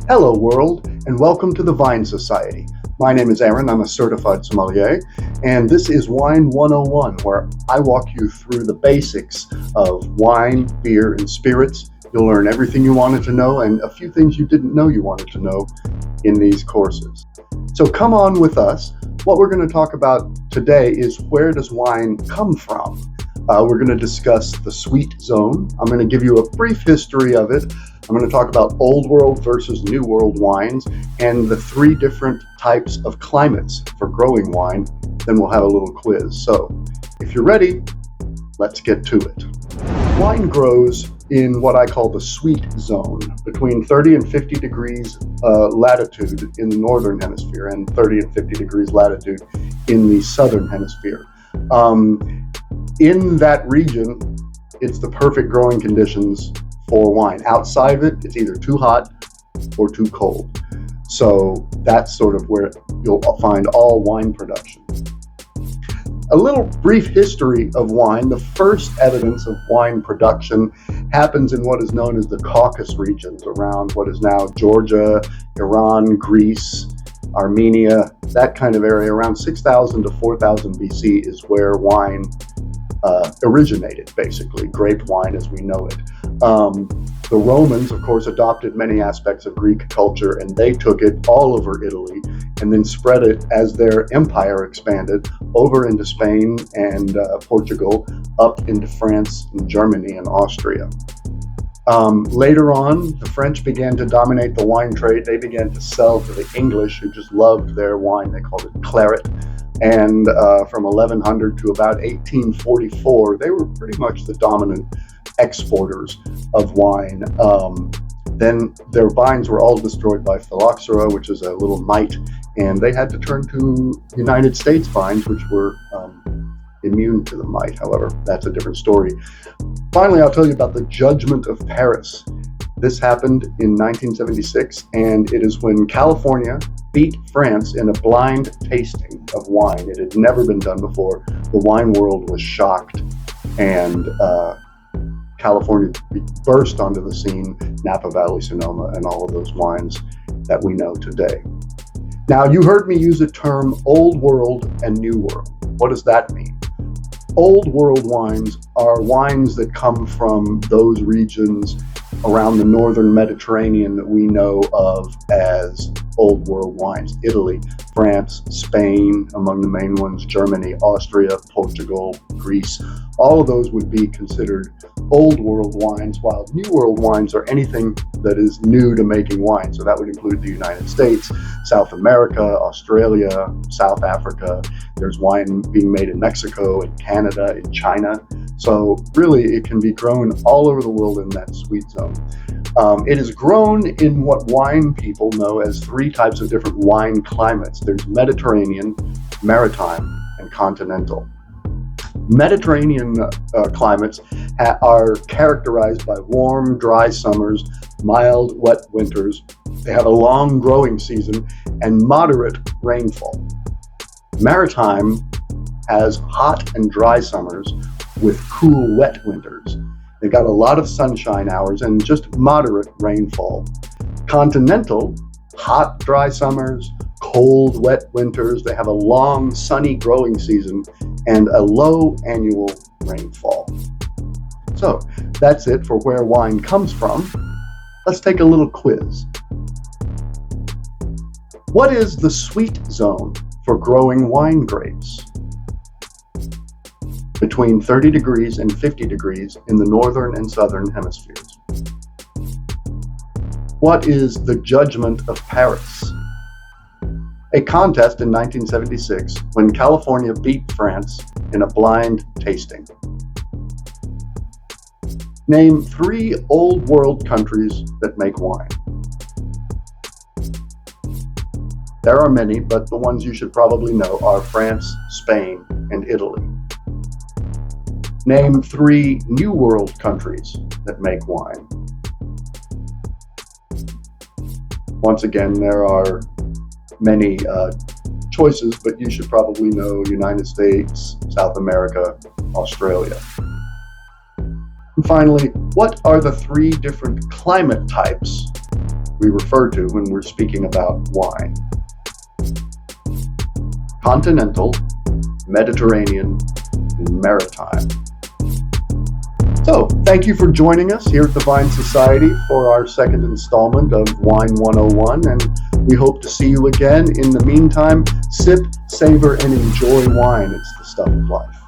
Hello world, and welcome to the Vine Society. My name is Aaron, I'm a certified sommelier, and this is Wine 101, where I walk you through the basics of wine, beer, and spirits. You'll learn everything you wanted to know and a few things you didn't know you wanted to know in these courses. So come on with us. What we're going to talk about today is where does wine come from? We're going to discuss the sweet zone. I'm going to give you a brief history of it. I'm going to talk about Old World versus New World wines and the three different types of climates for growing wine. Then we'll have a little quiz. So if you're ready, let's get to it. Wine grows in what I call the sweet zone, between 30 and 50 degrees latitude in the northern hemisphere and 30 and 50 degrees latitude in the southern hemisphere. In that region, it's the perfect growing conditions for wine. Outside of it, it's either too hot or too cold. So that's sort of where you'll find all wine production. A little brief history of wine. The first evidence of wine production happens in what is known as the Caucasus regions, around what is now Georgia, Iran, Greece, Armenia, that kind of area. Around 6,000 to 4,000 BC is where wine originated, basically, grape wine as we know it. The Romans, of course, adopted many aspects of Greek culture, and they took it all over Italy and then spread it as their empire expanded over into Spain and Portugal, up into France and Germany and Austria. Later on, the French began to dominate the wine trade. They began to sell to the English, who just loved their wine. They called it claret. And from 1100 to about 1844, they were pretty much the dominant exporters of wine. Then their vines were all destroyed by phylloxera, which is a little mite, and they had to turn to United States vines, which were immune to the mite. However, that's a different story. Finally, I'll tell you about the Judgment of Paris. This happened in 1976, and it is when California beat France in a blind tasting of wine. It had never been done before. The wine world was shocked, and California burst onto the scene, Napa Valley, Sonoma, and all of those wines that we know today. Now, you heard me use the term Old World and New World. What does that mean? Old World wines are wines that come from those regions around the northern Mediterranean that we know of as Old World wines. Italy, France, Spain, among the main ones, Germany, Austria, Portugal, Greece. All of those would be considered Old World wines, while New World wines are anything that is new to making wine. So that would include the United States, South America, Australia, South Africa. There's wine being made in Mexico, in Canada, in China. So really, it can be grown all over the world in that sweet zone. It is grown in what wine people know as three types of different wine climates. There's Mediterranean, maritime, and continental. Mediterranean climates are characterized by warm, dry summers, mild, wet winters. They have a long growing season and moderate rainfall. Maritime has hot and dry summers with cool, wet winters. They've got a lot of sunshine hours and just moderate rainfall. Continental, hot, dry summers, cold, wet winters. They have a long, sunny growing season and a low annual rainfall. So that's it for where wine comes from. Let's take a little quiz. What is the sweet zone for growing wine grapes? Between 30 degrees and 50 degrees in the northern and southern hemispheres. What is the Judgment of Paris? A contest in 1976 when California beat France in a blind tasting. Name 3 Old World countries that make wine. There are many, but the ones you should probably know are France, Spain, and Italy. Name 3 New World countries that make wine. Once again, there are many choices, but you should probably know United States, South America, Australia. And finally, what are the 3 different climate types we refer to when we're speaking about wine: continental, Mediterranean, and maritime. So, thank you for joining us here at the Vine Society for our second installment of Wine 101, and we hope to see you again. In the meantime, sip, savor, and enjoy wine. It's the stuff of life.